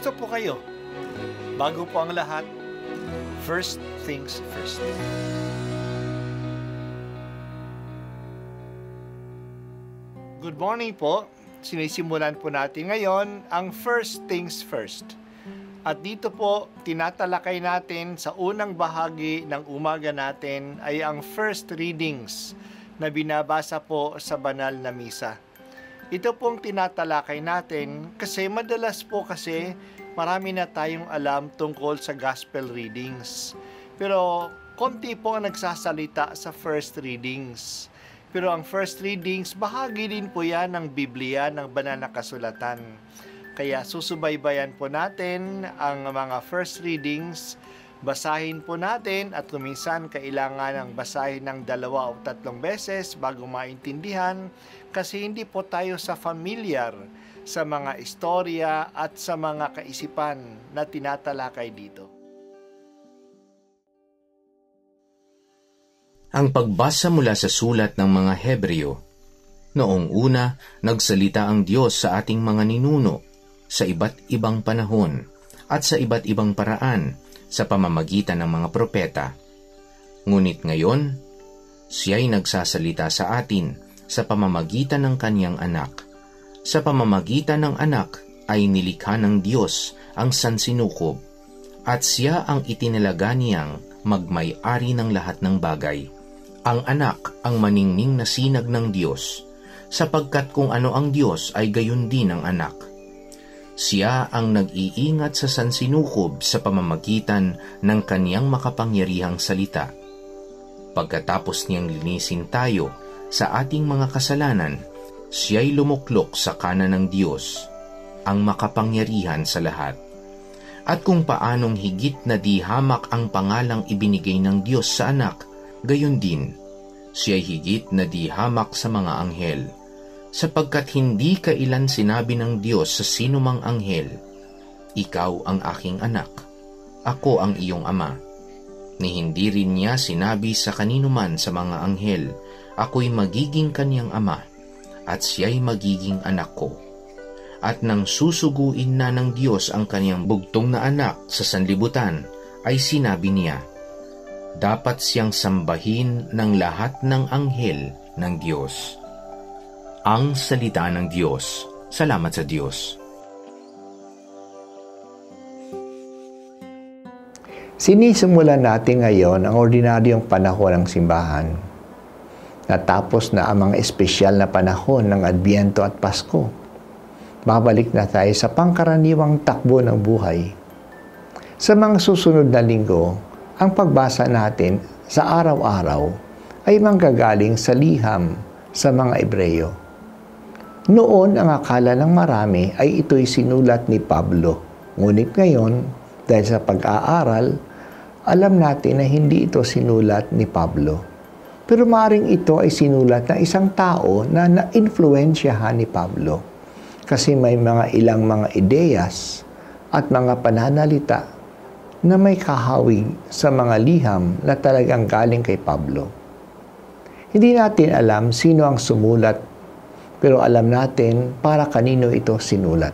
Kamusta po kayo? Bago po ang lahat, first things first. Good morning po. Sinisimulan po natin ngayon ang first things first. At dito po, tinatalakay natin sa unang bahagi ng umaga natin ay ang first readings na binabasa po sa banal na misa. Ito pong tinatalakay natin kasi madalas po kasi marami na tayong alam tungkol sa gospel readings. Pero konti po ang nagsasalita sa first readings. Pero ang first readings, bahagi din po yan ng Biblia, ng banal na kasulatan. Kaya susubaybayan po natin ang mga first readings, basahin po natin at kuminsan kailangan ng basahin ng 2 o 3 beses bago maintindihan kasi hindi po tayo familiar sa mga istorya at sa mga kaisipan na tinatalakay dito. Ang pagbasa mula sa sulat ng mga Hebreo. Noong una, nagsalita ang Diyos sa ating mga ninuno sa iba't ibang panahon at sa iba't ibang paraan sa pamamagitan ng mga propeta. Ngunit ngayon, siya'y nagsasalita sa atin sa pamamagitan ng kaniyang anak. Sa pamamagitan ng anak ay nilikha ng Diyos ang sansinukob at siya ang itinalaga niyang magmay-ari ng lahat ng bagay. Ang anak ang maningning na sinag ng Diyos, sapagkat kung ano ang Diyos ay gayon din ang anak. Siya ang nag-iingat sa sansinukob sa pamamagitan ng kaniyang makapangyarihang salita. Pagkatapos niyang linisin tayo sa ating mga kasalanan, siya'y lumuklok sa kanan ng Diyos, ang makapangyarihan sa lahat. At kung paanong higit na di hamak ang pangalang ibinigay ng Diyos sa anak, gayon din, siya'y higit na di hamak sa mga anghel, sapagkat hindi kailan sinabi ng Diyos sa sinumang anghel, "Ikaw ang aking anak, ako ang iyong ama." Ni hindi rin niya sinabi sa kaninuman sa mga anghel, "Ako'y magiging kaniyang ama, at siya'y magiging anak ko." At nang susuguin na ng Diyos ang kaniyang bugtong na anak sa sanlibutan, ay sinabi niya, dapat siyang sambahin ng lahat ng anghel ng Diyos. Ang salita ng Diyos. Salamat sa Diyos. Sinisimulan natin ngayon ang ordinaryong panahon ng simbahan. Natapos na ang mga espesyal na panahon ng Adbyento at Pasko. Babalik na tayo sa pangkaraniwang takbo ng buhay. Sa mga susunod na linggo, ang pagbasa natin sa araw-araw ay manggagaling sa liham sa mga Ebreyo. Noon, ang akala ng marami ay ito'y sinulat ni Pablo. Ngunit ngayon, dahil sa pag-aaral, alam natin na hindi ito sinulat ni Pablo. Pero maaaring ito ay sinulat ng isang tao na na-influensyahan ni Pablo. Kasi may ilang mga ideyas at mga pananalita na may kahawig sa mga liham na talagang galing kay Pablo. Hindi natin alam sino ang sumulat, pero alam natin para kanino ito sinulat.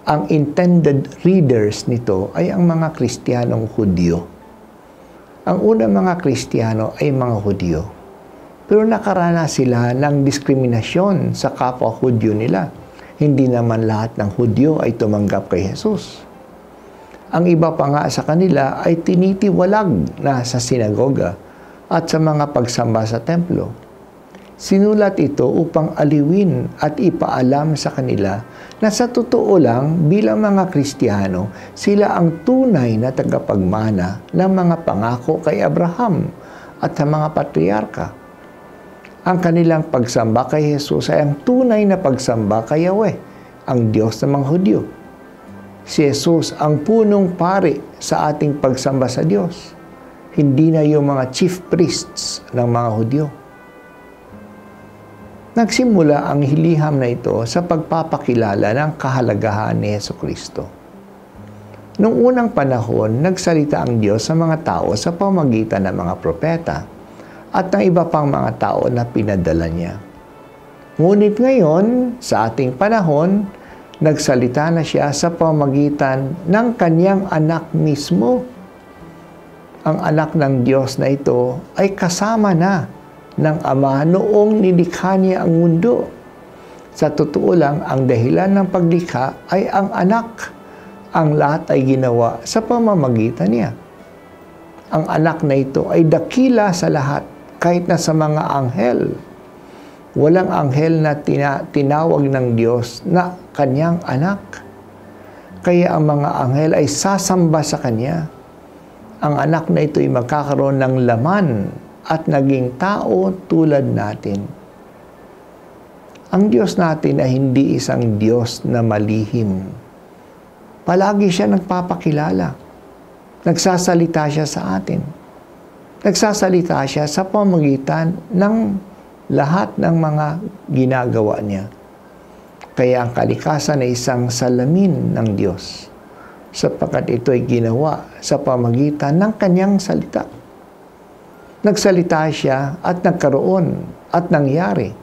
Ang intended readers nito ay ang mga Kristiyanong Hudyo. Ang unang mga Kristiyano ay mga Hudyo, pero nakaranas sila ng diskriminasyon sa kapwa Hudyo nila. Hindi naman lahat ng Hudyo ay tumanggap kay Jesus. Ang iba pa nga sa kanila ay tinitiwalag na sa sinagoga at sa mga pagsamba sa templo. Sinulat ito upang aliwin at ipaalam sa kanila na sa totoo lang bilang mga Kristiyano, sila ang tunay na tagapagmana ng mga pangako kay Abraham at sa mga patriarka. Ang kanilang pagsamba kay Jesus ay ang tunay na pagsamba kay Yahweh, ang Diyos ng mga Hudyo. Si Jesus ang punong pari sa ating pagsamba sa Diyos. Hindi na yung mga chief priests ng mga Hudyo. Nagsimula ang hiliham na ito sa pagpapakilala ng kahalagahan ni Jesucristo. Noong unang panahon, nagsalita ang Diyos sa mga tao sa pamamagitan ng mga propeta at ng iba pang mga tao na pinadala niya. Ngunit ngayon, sa ating panahon, Nagsalita na siya sa pamamagitan ng kanyang anak mismo. Ang anak ng Diyos na ito ay kasama na ng Ama noong nilikha niya ang mundo. Sa totoo lang, ang dahilan ng paglikha ay ang anak. Ang lahat ay ginawa sa pamamagitan niya. Ang anak na ito ay dakila sa lahat, kahit na sa mga anghel. Walang anghel na tinawag ng Diyos na kanyang anak. Kaya ang mga anghel ay sasamba sa kanya. Ang anak na ito ay magkakaroon ng laman at naging tao tulad natin. Ang Diyos natin ay hindi isang Diyos na malihim. Palagi siya nagpapakilala. Nagsasalita siya sa atin. Nagsasalita siya sa pamamagitan ng lahat ng mga ginagawa niya. Kaya ang kalikasan ay isang salamin ng Diyos, sapagkat ito ay ginawa sa pamamagitan ng kanyang salita. Nagsalita siya at nagkaroon at nangyari.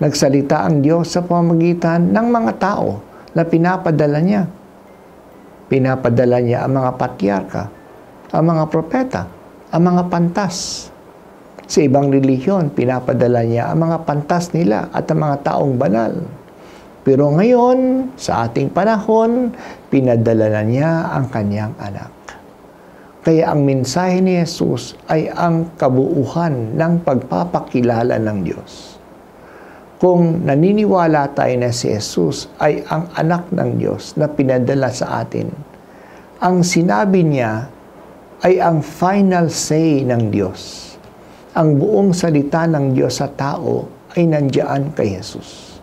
Nagsalita ang Diyos sa pamamagitan ng mga tao na pinapadala niya. Pinapadala niya ang mga patriarka, ang mga propeta, ang mga pantas. Sa ibang relihiyon, pinapadala niya ang mga pantas nila at ang mga taong banal. Pero ngayon, sa ating panahon, pinadala na niya ang kanyang anak. Kaya ang mensahe ni Jesus ay ang kabuuhan ng pagpapakilala ng Diyos. Kung naniniwala tayo na si Jesus ay ang anak ng Diyos na pinadala sa atin, ang sinabi niya ay ang final say ng Diyos. Ang buong salita ng Diyos sa tao ay nandiyan kay Jesus.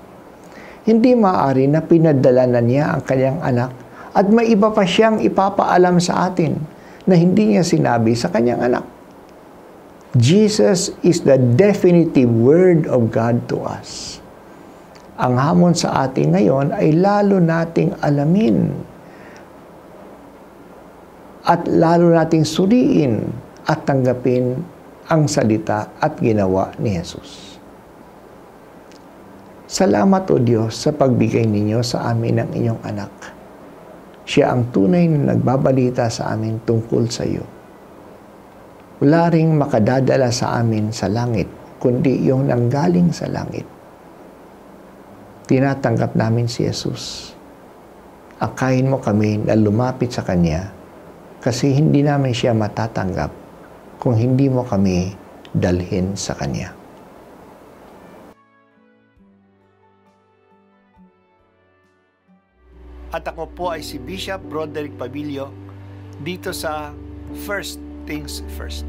Hindi maaari na pinadala na niya ang kanyang anak at may iba pa siyang ipapaalam sa atin na hindi niya sinabi sa kanyang anak. Jesus is the definitive word of God to us. Ang hamon sa atin ngayon ay lalo nating alamin at lalo nating suriin at tanggapin ang salita at ginawa ni Jesus. Salamat o Diyos sa pagbigay ninyo sa amin ng inyong anak. Siya ang tunay na nagbabalita sa amin tungkol sa iyo. Wala ring makadadala sa amin sa langit, kundi yung nanggaling sa langit. Tinatanggap namin si Jesus. Akayin mo kami na lumapit sa Kanya kasi hindi namin siya matatanggap kung hindi mo kami dalhin sa Kanya. At ako po ay si Bishop Broderick Pabilio dito sa First Things First.